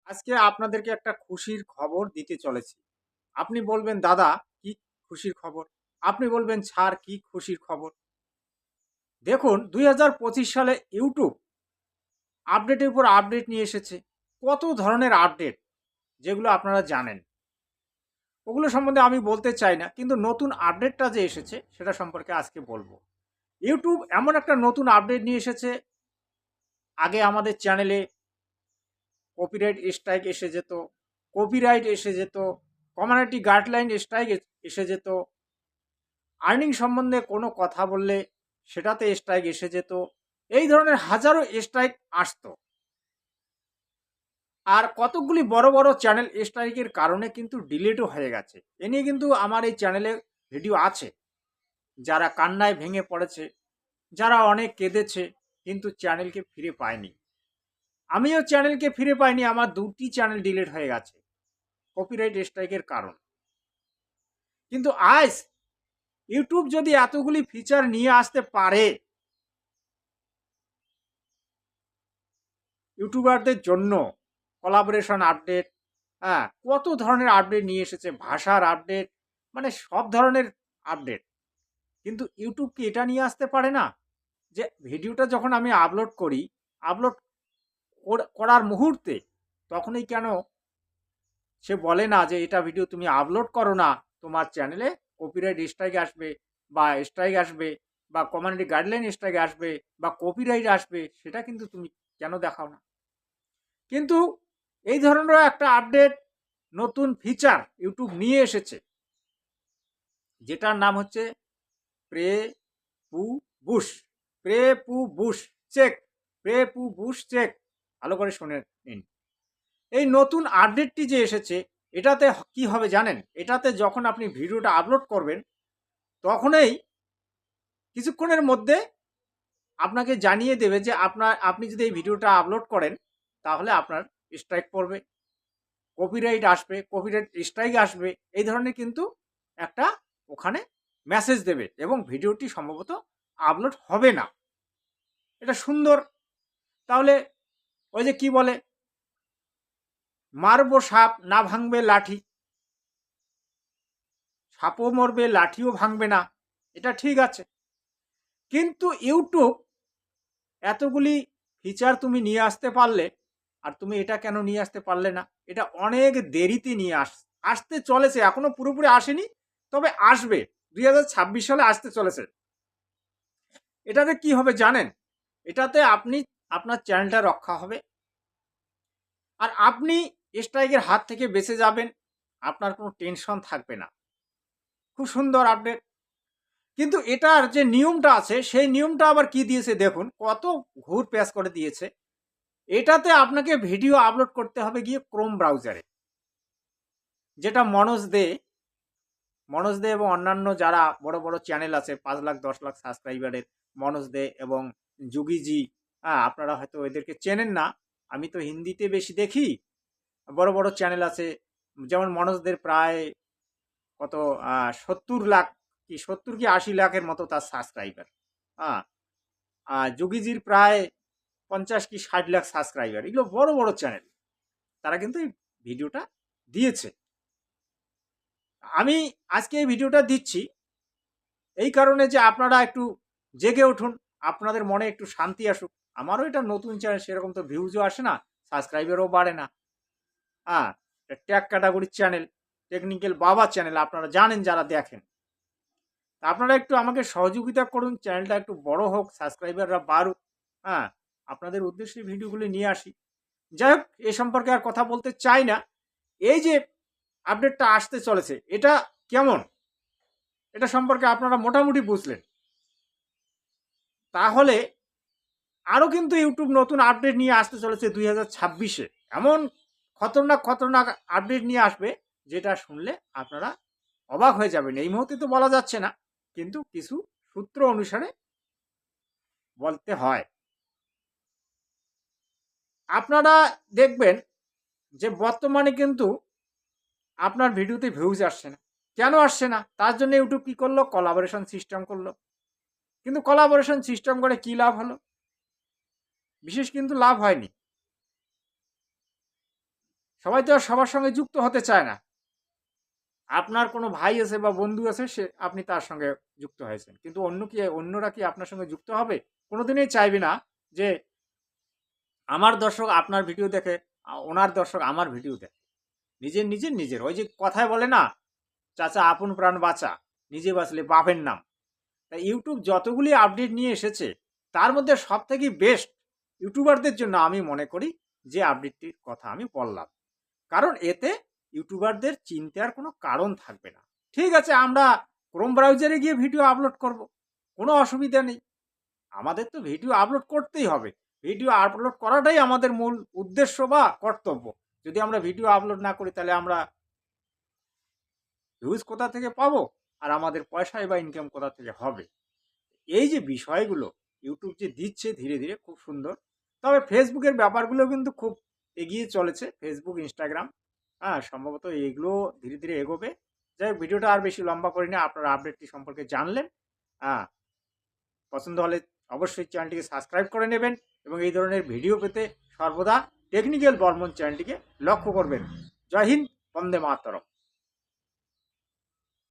আজকে আপনাদেরকে একটা খুশির খবর দিতে চলেছি। আপনি বলবেন, "দাদা, কি খুশির খবর?" আপনি বলবেন, "স্যার, কি খুশির খবর?" দেখুন, ২০২৫ সালে YouTube আপডেটের উপর আপডেট নিয়ে এসেছে। কত ধরনের আপডেট, যেগুলো আপনারা জানেন। ওগুলো সম্বন্ধে আমি বলতে চাই না। কিন্তু নতুন আপডেটটা যে এসেছে, সেটা সম্পর্কে আজকে বলব। YouTube এমন একটা নতুন আপডেট নিয়ে এসেছে, আগে আমাদের চ্যানেলে কপিরাইট স্ট্রাইক এসে যেত, কপিরাইট এসে যেত, কমিউনিটি গাইডলাইন স্ট্রাইক এসে যেত, আর্নিং সম্বন্ধে কোনো কথা বললে সেটাতে স্ট্রাইক এসে যেত। এই ধরনের হাজারো স্ট্রাইক আসতো। আর কতকগুলি বড় বড় চ্যানেল স্ট্রাইকের কারণে কিন্তু ডিলিটও হয়ে গেছে। এ নিয়ে কিন্তু আমার এই চ্যানেলে ভিডিও আছে। যারা কান্নায় ভেঙে পড়েছে, যারা অনেক কেঁদেছে, কিন্তু চ্যানেলকে ফিরে পায়নি। আমিও চ্যানেলকে ফিরে পাইনি, আমার ২টি চ্যানেল ডিলিট হয়ে গেছে কপিরাইট স্ট্রাইকের কারণ। কিন্তু আজ ইউটিউব যদি এতগুলি ফিচার নিয়ে আসতে পারে ইউটিউবারদের জন্য, কোলাবোরেশন আপডেট, হ্যাঁ, কত ধরনের আপডেট নিয়ে এসেছে, ভাষার আপডেট, মানে সব ধরনের আপডেট। কিন্তু ইউটিউব কি এটা নিয়ে আসতে পারে না? যে ভিডিওটা যখন আমি আপলোড করি, আপলোড করার মুহূর্তে তখনই কেন সে বলে না যে এটা ভিডিও তুমি আপলোড করো না, তোমার চ্যানেলে কপিরাইট স্ট্রাইক আসবে, বা স্ট্রাইক আসবে, বা কমিউনিটি গাইডলাইন স্ট্রাইক আসবে, বা কপিরাইট আসবে, সেটা কিন্তু তুমি কেন দেখাও না? কিন্তু এই ধরনের একটা আপডেট, নতুন ফিচার ইউটিউব নিয়ে এসেছে, যেটার নাম হচ্ছে প্রে পু বুশ। প্রে পু বুশ চেক। প্রে পু বুশ চেক। ভালো করে শুনে নিন। এই নতুন আপডেটটি যে এসেছে, এটাতে কি হবে জানেন? এটাতে যখন আপনি ভিডিওটা আপলোড করবেন, তখনই কিছুক্ষণের মধ্যে আপনাকে জানিয়ে দেবে যে আপনি যদি এই ভিডিওটা আপলোড করেন, তাহলে আপনার স্ট্রাইক পড়বে, কপিরাইট আসবে, কপিরাইট স্ট্রাইক আসবে। এই ধরনের কিন্তু একটা ওখানে মেসেজ দেবে, এবং ভিডিওটি সম্ভবত আপলোড হবে না। এটা সুন্দর। তাহলে ওই যে কি বলে, মারবো সাপ না ভাঙবে লাঠি, সাপও মরবে লাঠিও ভাঙবে না, এটা ঠিক আছে। কিন্তু ইউটিউব এতগুলি ফিচার তুমি নিয়ে আসতে পারলে, আর তুমি এটা কেন নিয়ে আসতে পারলে না? এটা অনেক দেরিতে নিয়ে আসতে চলেছে, এখনো পুরোপুরি আসেনি, তবে আসবে। ২০২৬ সালে আসতে চলেছে। এটাতে কি হবে জানেন? এটাতে আপনি আপনার চ্যানেলটা রক্ষা হবে, আর আপনি স্ট্রাইকের হাত থেকে বেঁচে যাবেন। আপনার কোনো টেনশন থাকবে না। খুব সুন্দর আপডেট। কিন্তু এটার যে নিয়মটা আছে, সেই নিয়মটা আবার কি দিয়েছে দেখুন, কত ঘুর প্যাচ করে দিয়েছে। এটাতে আপনাকে ভিডিও আপলোড করতে হবে গিয়ে ক্রোম ব্রাউজারে, যেটা মনোজ দে এবং অন্যান্য যারা বড় বড় চ্যানেল আছে ৫ লাখ ১০ লাখ সাবস্ক্রাইবারের, মনোজ দে এবং যুগিজি, হ্যাঁ, আপনারা হয়তো এদেরকে চেনেন না। আমি তো হিন্দিতে বেশি দেখি। বড় বড় চ্যানেল আছে, যেমন মনোজদের প্রায় কত ৭০ লাখ, কি ৭০ কি ৮০ লাখের মতো তার সাবস্ক্রাইবার। হ্যাঁ, যোগীজির প্রায় ৫০ কি ৬০ লাখ সাবস্ক্রাইবার। এগুলো বড় বড় চ্যানেল। তারা কিন্তু এই ভিডিওটা দিয়েছে। আমি আজকে এই ভিডিওটা দিচ্ছি এই কারণে যে আপনারা একটু জেগে উঠুন, আপনাদের মনে একটু শান্তি আসুক। আমারও এটা নতুন চ্যানেল, সেরকম তো ভিউজও আসে না, সাবস্ক্রাইবারও বাড়ে না। হ্যাঁ, ট্যাগ ক্যাটাগরির চ্যানেল, টেকনিক্যাল বাবা চ্যানেল, আপনারা জানেন যারা দেখেন। আপনারা একটু আমাকে সহযোগিতা করুন, চ্যানেলটা একটু বড় হোক, সাবস্ক্রাইবাররা বাড়ুক। হ্যাঁ, আপনাদের উদ্দেশ্যে ভিডিওগুলি নিয়ে আসি। যাই হোক, এ সম্পর্কে আর কথা বলতে চাই না। এই যে আপডেটটা আসতে চলেছে, এটা কেমন, এটা সম্পর্কে আপনারা মোটামুটি বুঝলেন। তাহলে আরও কিন্তু ইউটিউব নতুন আপডেট নিয়ে আসতে চলেছে ২০২৬-এ। এমন খতরনাক খতরনাক আপডেট নিয়ে আসবে, যেটা শুনলে আপনারা অবাক হয়ে যাবেন। এই মুহূর্তে তো বলা যাচ্ছে না, কিন্তু কিছু সূত্র অনুসারে বলতে হয়। আপনারা দেখবেন যে বর্তমানে কিন্তু আপনার ভিডিওতে ভিউজ আসছে না। কেন আসছে না? তার জন্য ইউটিউব কি করলো? কোলাবোরেশন সিস্টেম করলো। কিন্তু কোলাবোরেশন সিস্টেম করে কি লাভ হলো? বিশেষ কিন্তু লাভ হয়নি। সবাই তো আর সবার সঙ্গে যুক্ত হতে চায় না। আপনার কোনো ভাই আছে বা বন্ধু আছে, আপনি তার সঙ্গে যুক্ত হয়েছেন। কিন্তু অন্যরা কি আপনার সঙ্গে যুক্ত হবে? কোনোদিনই চাইবে না যে আমার দর্শক আপনার ভিডিও দেখে, ওনার দর্শক আমার ভিডিও দেখে। নিজের ওই যে কথায় বলে না, চাচা আপন প্রাণ বাঁচা, নিজে বাঁচলে বাপের নাম। তাই ইউটিউব যতগুলি আপডেট নিয়ে এসেছে, তার মধ্যে সবথেকে বেস্ট ইউটিউবারদের জন্য আমি মনে করি যে আপডেটটির কথা আমি বললাম। কারণ এতে ইউটিউবারদের চিন্তার কোনো কারণ থাকবে না। ঠিক আছে, আমরা ক্রোম ব্রাউজারে গিয়ে ভিডিও আপলোড করব, কোনো অসুবিধা নেই। আমাদের তো ভিডিও আপলোড করতেই হবে। ভিডিও আপলোড করাটাই আমাদের মূল উদ্দেশ্য বা কর্তব্য। যদি আমরা ভিডিও আপলোড না করি, তাহলে আমরা ভিউজ কোথা থেকে পাবো, আর আমাদের পয়সায় বা ইনকাম কোথা থেকে হবে? এই যে বিষয়গুলো ইউটিউব যে দিচ্ছে ধীরে ধীরে, খুব সুন্দর। তবে ফেসবুকের ব্যাপারগুলো কিন্তু খুব এগিয়ে চলেছে, ফেসবুক, ইনস্টাগ্রাম, হ্যাঁ, সম্ভবত এগুলো ধীরে ধীরে এগোবে। যাই হোক, ভিডিওটা আর বেশি লম্বা করি না, আপনারা আপডেটটি সম্পর্কে জানলেন। হ্যাঁ, পছন্দ হলে অবশ্যই চ্যানেলটিকে সাবস্ক্রাইব করে নেবেন এবং এই ধরনের ভিডিও পেতে সর্বদা টেকনিক্যাল বর্মন চ্যানেলটিকে লক্ষ্য করবেন। জয় হিন্দ, বন্দে মাতরম।